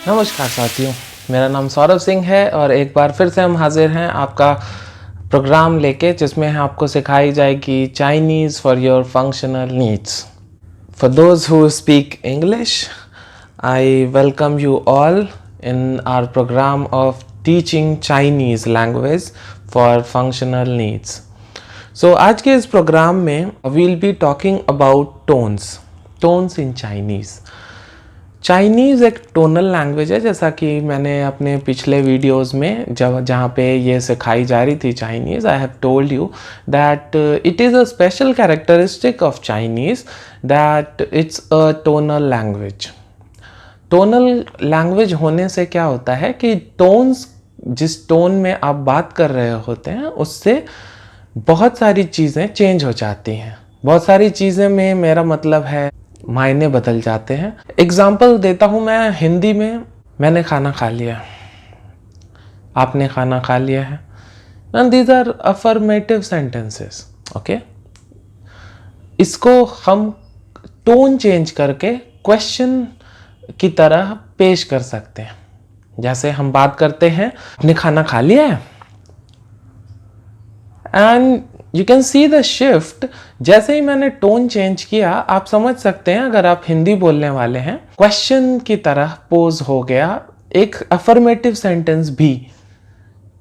नमस्कार साथियों, मेरा नाम सौरभ सिंह है और एक बार फिर से हम हाजिर हैं आपका प्रोग्राम लेके, जिसमें आपको सिखाई जाएगी Chinese for your functional needs. For those who speak English, I welcome you all in our program of teaching Chinese language for functional needs. So आज के इस प्रोग्राम में we'll be talking about tones in Chinese. Chinese एक tonal language है, जैसा कि मैंने अपने पिछले वीडियोस में जहाँ पे ये सिखाई जा रही थी Chinese, I have told you that it is a special characteristic of Chinese that it's a tonal language. Tonal language होने से क्या होता है कि टोन्स, जिस टोन में आप बात कर रहे होते हैं, उससे बहुत सारी चीज़ें चेंज हो जाती हैं। बहुत सारी चीज़ें में मेरा मतलब है मायने बदल जाते हैं। एग्जाम्पल देता हूँ मैं हिंदी में। मैंने खाना खा लिया, आपने खाना खा लिया है, and these are affirmative sentences. Okay, इसको हम टोन चेंज करके क्वेश्चन की तरह पेश कर सकते हैं। जैसे हम बात करते हैं, आपने खाना खा लिया है, and you can see the shift. जैसे ही मैंने टोन चेंज किया, आप समझ सकते हैं, अगर आप हिंदी बोलने वाले हैं, क्वेश्चन की तरह पोज हो गया एक अफर्मेटिव सेंटेंस भी।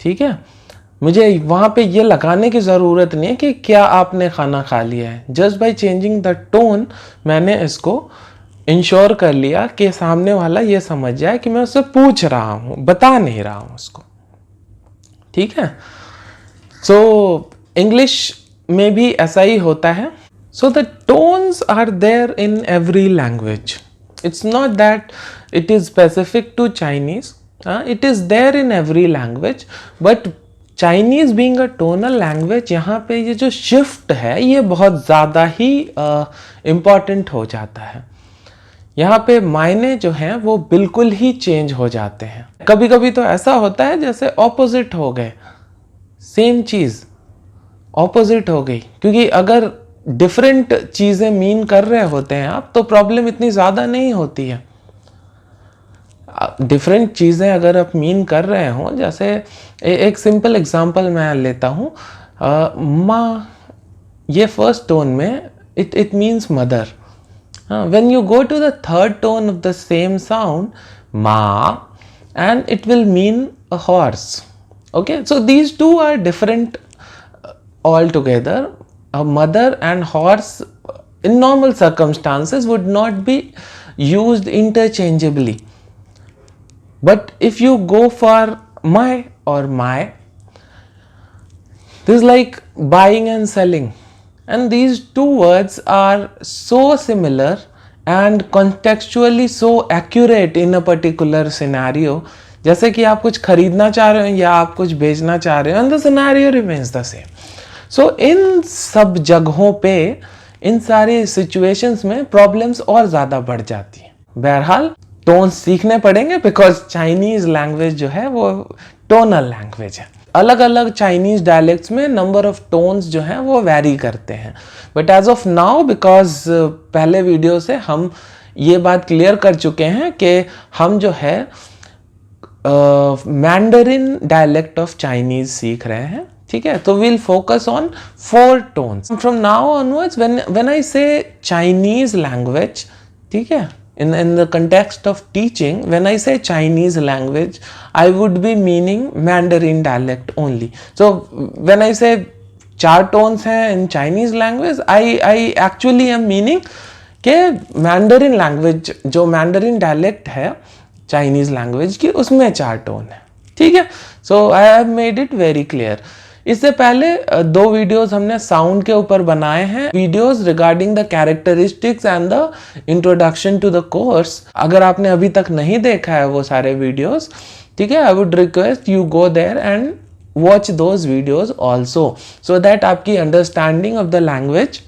ठीक है, मुझे वहां पे ये लगाने की ज़रूरत नहीं है कि क्या आपने खाना खा लिया है। Just by changing the tone मैंने इसको इंश्योर कर लिया कि सामने वाला ये समझ जाए कि मैं उससे पूछ रहा हूँ, बता नहीं रहा हूँ उसको। ठीक है, सो इंग्लिश में भी ऐसा ही होता है। So the tones are there in every language. It's not that it is specific to Chinese, it is there in every language. But Chinese being a tonal language, यहाँ पे ये जो शिफ्ट है ये बहुत ज़्यादा ही इम्पॉर्टेंट हो जाता है। यहाँ पे मायने जो हैं वो बिल्कुल ही चेंज हो जाते हैं। कभी कभी तो ऐसा होता है जैसे ऑपोजिट हो गए, सेम चीज़ ऑपोजिट हो गई। क्योंकि अगर डिफरेंट चीज़ें मीन कर रहे होते हैं आप, तो प्रॉब्लम इतनी ज़्यादा नहीं होती है। डिफरेंट चीज़ें अगर आप मीन कर रहे हो, जैसे एक सिंपल एग्जांपल मैं लेता हूँ, माँ, ये फर्स्ट टोन में it means mother. When you go to the third tone of the same sound, माँ, and it will mean a horse. Okay, so these two are different altogether. A mother and horse in normal circumstances would not be used interchangeably, but if you go for my or my, this is like buying and selling, and these two words are so similar and contextually so accurate in a particular scenario. जैसे कि आप कुछ खरीदना चाह रहे हो या आप कुछ बेचना चाह रहे हो, and the scenario remains the same. सो इन सब जगहों पे, इन सारे सिचुएशंस में प्रॉब्लम्स और ज़्यादा बढ़ जाती हैं। बहरहाल टोन्स सीखने पड़ेंगे, बिकॉज चाइनीज़ लैंग्वेज जो है वो टोनल लैंग्वेज है। अलग अलग चाइनीज़ डायलेक्ट्स में नंबर ऑफ टोन्स जो हैं वो वैरी करते हैं। But as of now, because पहले वीडियो से हम ये बात क्लियर कर चुके हैं कि हम जो है मैंडरिन डायलेक्ट ऑफ चाइनीज़ सीख रहे हैं। ठीक है, तो we'll focus on 4 tones from now onwards. When I say Chinese language, ठीक है, in the context of teaching, when I say Chinese language, I would be meaning Mandarin dialect only. So when I say 4 tones हैं in Chinese language, I actually am meaning कि Mandarin language, जो Mandarin dialect है Chinese language की, उसमें 4 tone है। ठीक है, so I have made it very clear. इससे पहले 2 वीडियोस हमने साउंड के ऊपर बनाए हैं, videos regarding the characteristics and the introduction to the course. अगर आपने अभी तक नहीं देखा है वो सारे वीडियोस, ठीक है, I would request you go there and watch those videos also, so that आपकी अंडरस्टैंडिंग ऑफ द लैंग्वेज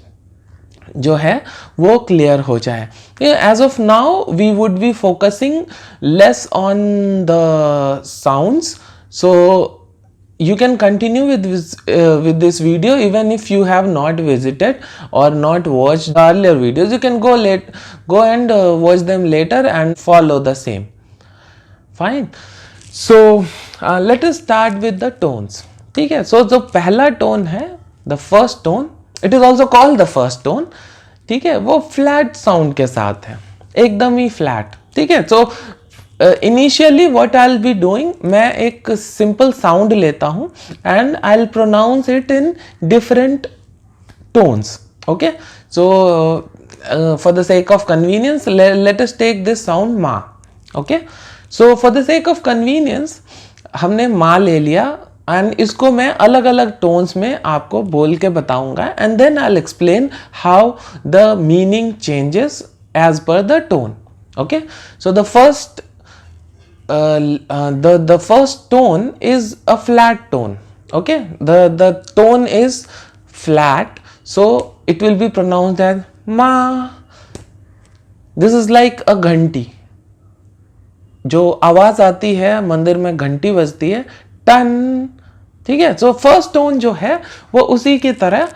जो है वो क्लियर हो जाए। As of now we would be focusing less on the sounds, so you can continue with this video even if you have not visited or not watched the earlier videos. You can go and watch them later and follow the same. Fine. So let us start with the tones. ठीक है. सो जो पहला tone है, the first tone, it is also called the first tone. ठीक है. वो flat sound के साथ है, एकदम ही फ्लैट. ठीक है. So initially what I will be doing, मैं एक सिंपल साउंड लेता हूं and I will pronounce it in different tones. Okay. So for the sake of convenience, let us take this sound ma. Okay. So for the sake of convenience हमने ma ले लिया and इसको मैं अलग अलग tones में आपको बोल के बताऊंगा and then I will explain how the meaning changes as per the tone. Okay. So the first tone is a flat tone. Okay. The tone is flat, so it will be pronounced as ma. This is like a घंटी. जो आवाज आती है मंदिर में, घंटी बजती है, टन. ठीक है. सो फर्स्ट टोन जो है वो उसी की तरह,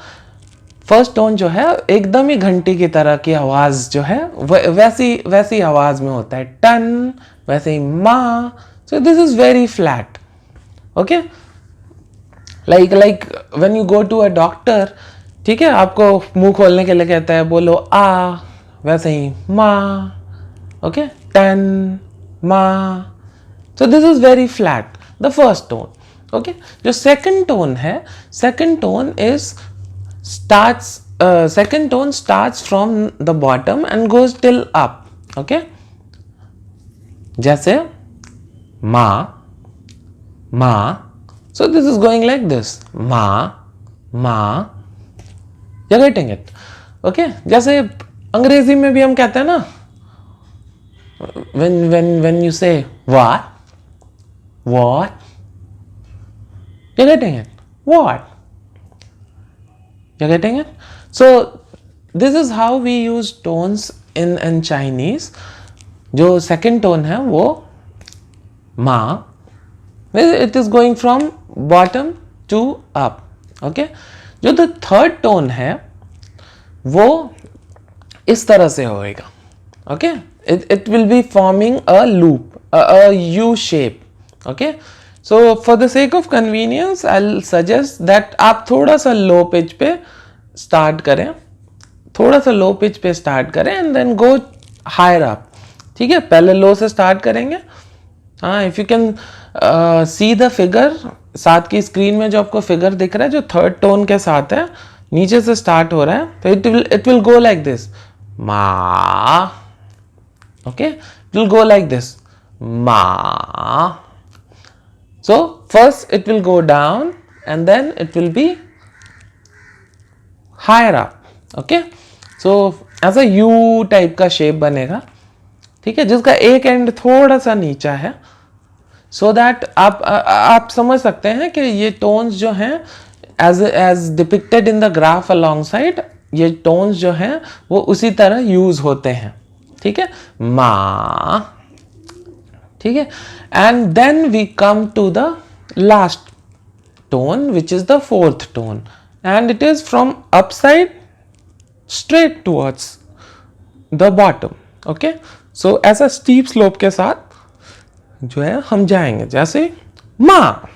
फर्स्ट टोन जो है एकदम ही घंटी की तरह की आवाज जो है वैसी आवाज में होता है. टन, वैसे ही मा. So this is very flat. Okay. Like when you go to a doctor, ठीक है, आपको मुंह खोलने के लिए कहता है, बोलो आ, वैसे ही मा. ओके. टन, मा. So this is very flat, the first tone. Okay. जो सेकंड टोन है, second tone starts from the bottom and goes till up. Okay. जैसे मा, मा. So this is going like this. मा, मा. You're getting it? Okay. जैसे अंग्रेजी में भी हम कहते हैं ना, when you say what, you're getting it? What? You're getting it? So this is how we use tones in Chinese. जो second tone है वो ma. It is going from bottom to up. Okay. जो the third tone है वो इस तरह से होएगा. Okay. It will be forming a loop, a U shape. Okay. So for the sake of convenience, I'll suggest that आप थोड़ा सा low pitch पे स्टार्ट करें, थोड़ा सा लो पिच पे स्टार्ट करें and then go higher up. ठीक है. पहले लो से स्टार्ट करेंगे. हाँ, if you can see the figure, साथ की स्क्रीन में जो आपको फिगर दिख रहा है, जो थर्ड टोन के साथ है, नीचे से स्टार्ट हो रहा है, तो it will go like this, मा. Okay. It will go like this, मा. So first it will go down and then it will be higher up. Okay. So ऐसा U टाइप का शेप बनेगा. ठीक है. जिसका एक एंड थोड़ा सा नीचा है, so that आप समझ सकते हैं कि ये टोन्स जो हैं as depicted in the graph alongside, ये टोन्स जो हैं वो उसी तरह यूज होते हैं. ठीक है. मा. ठीक है. and then we come to the last tone, which is the fourth tone. And it is from upside straight towards the bottom. Okay. So ऐसा steep slope के साथ जो है हम जाएंगे, जैसे मा.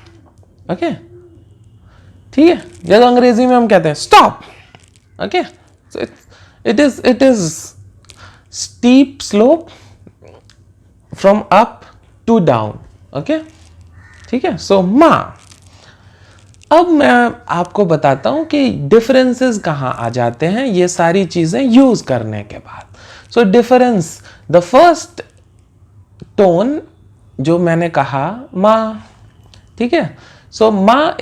Okay. ठीक है. जैसे अंग्रेजी में हम कहते हैं stop. Okay. So it is steep slope from up to down. Okay. ठीक है. So मा. अब मैं आपको बताता हूं कि डिफरेंसेस कहां आ जाते हैं ये सारी चीजें यूज करने के बाद. So difference, the first tone जो मैंने कहा मा. ठीक है. सो मा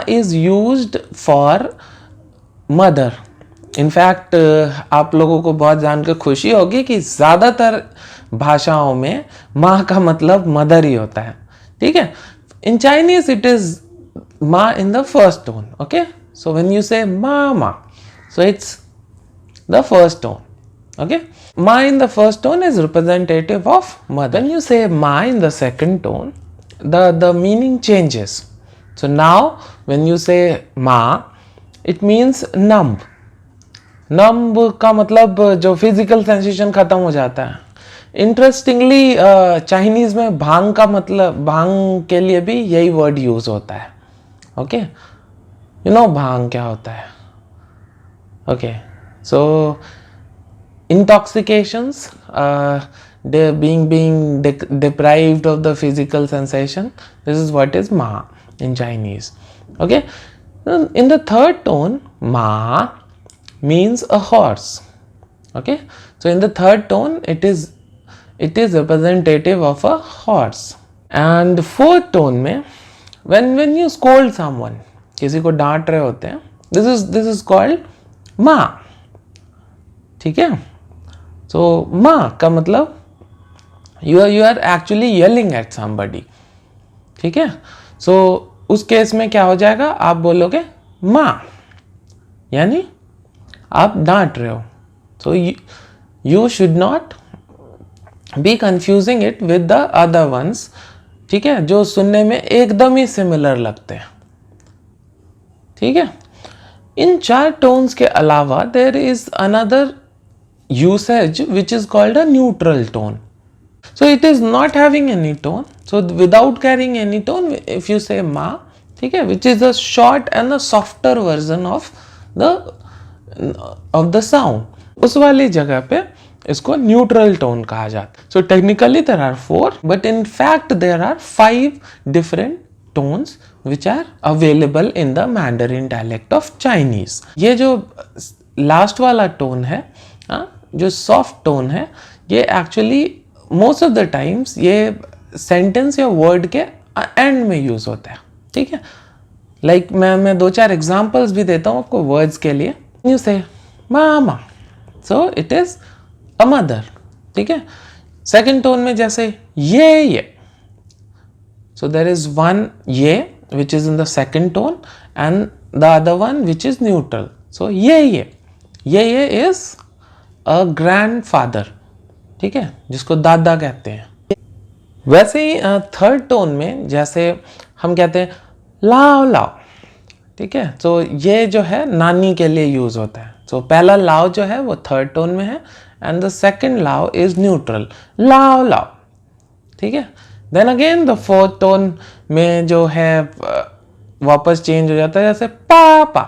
is used for mother. In fact आप लोगों को बहुत जानकर खुशी होगी कि ज्यादातर भाषाओं में माँ का मतलब मदर ही होता है. ठीक है. In Chinese, it is ma in the first tone. Okay. So when you say mama, so it's the first tone. Okay. Ma in the first tone is representative of mother. When you say ma in the second tone, the meaning changes. So now when you say ma, it means numb. Numb का मतलब जो physical sensation खत्म हो जाता है. Interestingly Chinese में भांग का मतलब, भांग के लिए भी यही वर्ड यूज होता है. ओके, यू नो भांग क्या होता है. Okay, so intoxications, they being deprived of the physical sensation. This is what is ma in Chinese. Okay, in the third tone, ma means a horse. Okay, so in the third tone, it is representative of a horse. And fourth tone में when you scold someone, किसी को डांट रहे होते हैं, this is called ma. ठीक है. So माँ का मतलब you are actually yelling at somebody. ठीक है. So उस केस में क्या हो जाएगा, आप बोलोगे माँ, यानी आप डांट रहे हो. So you should not be confusing it with the other ones. ठीक है, जो सुनने में एकदम ही सिमिलर लगते हैं. ठीक है. इन 4 टोन्स के अलावा there is another usage which is called a neutral tone. So it is not having any tone. So without carrying any tone, if you say ma, ठीक है, which is a short and a softer version of the sound, उस वाली जगह पे इसको neutral tone कहा जाता है. So technically there are 4, but in fact there are 5 different tones which are available in the Mandarin dialect of Chinese. ये जो लास्ट वाला टोन है, जो सॉफ्ट टोन है, ये actually most of the times ये सेंटेंस या वर्ड के एंड में यूज होता है. ठीक है. लाइक मैं 2-4 एग्जांपल्स भी देता हूँ आपको वर्ड्स के लिए. यू से मामा, so it is a mother. ठीक है. सेकंड टोन में जैसे ये, सो देयर इज वन ये which is in the second tone and the other one which is neutral. So ये is a grandfather. ठीक है, जिसको दादा कहते हैं. वैसे ही थर्ड टोन में जैसे हम कहते हैं लाओ लाओ. ठीक है. तो ये जो है नानी के लिए यूज होता है. तो पहला लाओ जो है वो थर्ड टोन में है एंड द सेकंड लाओ इज न्यूट्रल, लाओ लाओ. ठीक है. Then again the fourth tone में जो है वापस चेंज हो जाता है, जैसे पापा.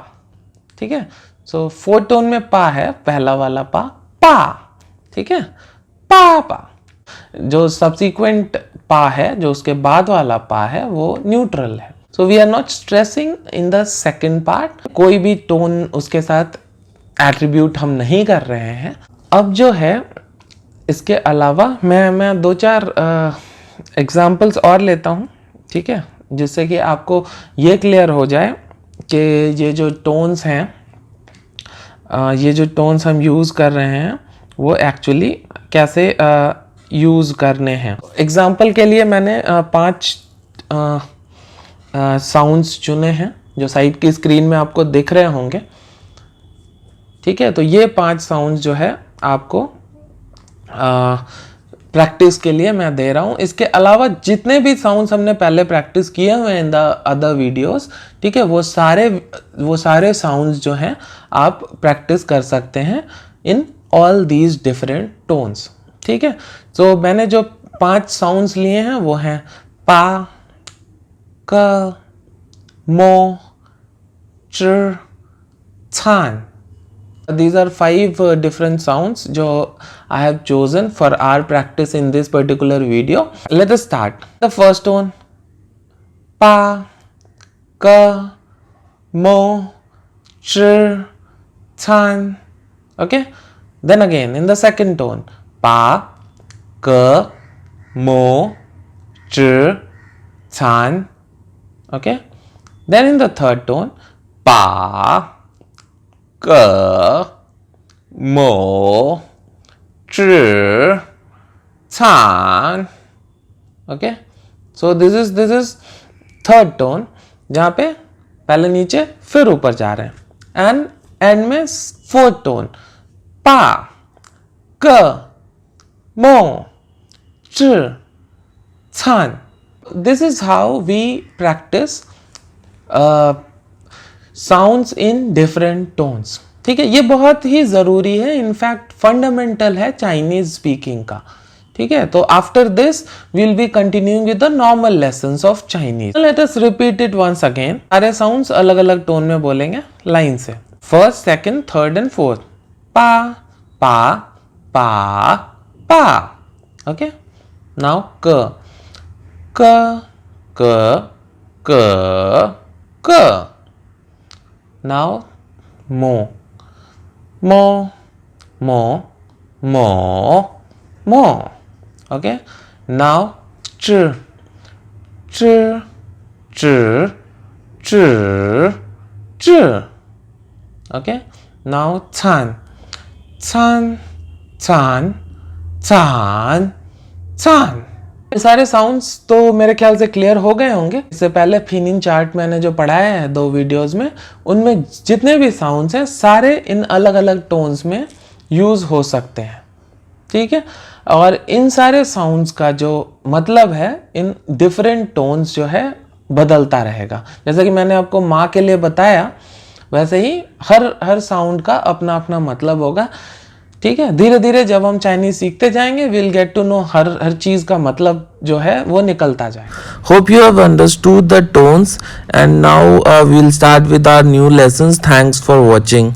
ठीक है. सो फोर्थ टोन में पा है, पहला वाला पा, ठीक है, पापा. जो सब्सिक्वेंट पा है, जो उसके बाद वाला पा है, वो न्यूट्रल है. So we are not stressing in the second part. कोई भी टोन उसके साथ एट्रीब्यूट हम नहीं कर रहे हैं. अब जो है इसके अलावा मैं 2-4 एग्जाम्पल्स और लेता हूँ. ठीक है, जिससे कि आपको ये क्लियर हो जाए कि ये जो टोन्स हैं, ये जो टोन्स हम यूज़ कर रहे हैं वो एक्चुअली कैसे यूज़ करने हैं. एग्जाम्पल के लिए मैंने 5 साउंड्स चुने हैं जो साइड की स्क्रीन में आपको दिख रहे होंगे. ठीक है. तो ये 5 साउंड्स जो है आपको प्रैक्टिस के लिए मैं दे रहा हूँ. इसके अलावा जितने भी साउंड्स हमने पहले प्रैक्टिस किए हुए हैं इन द अदर वीडियोस, ठीक है, वो सारे साउंड्स जो हैं आप प्रैक्टिस कर सकते हैं in all these different tones. ठीक है. तो मैंने जो 5 साउंड्स लिए हैं वो हैं पा, क, मो, च, छान. These are 5 different sounds जो I have chosen for our practice in this particular video. Let us start. The first tone, pa, ka, mo, ch, chan. Okay. Then again in the second tone, pa, ka, mo, ch, chan. Okay. Then in the third tone, pa, ka, mo, ch, chan. Okay. So this is third tone, जहाँ पे पहले नीचे फिर ऊपर जा रहे हैं. And and में फोर्थ टोन, पा, क, मो, च, छान. This is how we practice sounds in different tones. ठीक है. ये बहुत ही ज़रूरी है, इनफैक्ट फंडामेंटल है चाइनीज़ स्पीकिंग का. ठीक है, तो after this will be continuing with the normal lessons of Chinese. Let us repeat it once again. सारे साउंड्स अलग अलग टोन में बोलेंगे लाइन से, first, second, third and fourth. पा पा पा पा। ओके, नाउ क क क क क। नाउ मो मो मो मो मो। Okay, now ch ch ch ch ch। Okay, now can can can can can। ये सारे साउंड्स तो मेरे ख्याल से क्लियर हो गए होंगे। इससे पहले फिनिंग चार्ट मैंने जो पढ़ाया है 2 वीडियोस में, उनमें जितने भी साउंड्स हैं सारे इन अलग अलग टोन्स में यूज हो सकते हैं, ठीक है। और इन सारे साउंड्स का जो मतलब है इन डिफरेंट टोन्स जो है बदलता रहेगा। जैसे कि मैंने आपको माँ के लिए बताया, वैसे ही हर साउंड का अपना अपना मतलब होगा, ठीक है। धीरे धीरे जब हम चाइनीज सीखते जाएंगे विल गेट टू नो हर चीज का मतलब जो है वो निकलता जाएगा। Hope you have understood the tones, and now we'll start with our new lessons. Thanks for watching.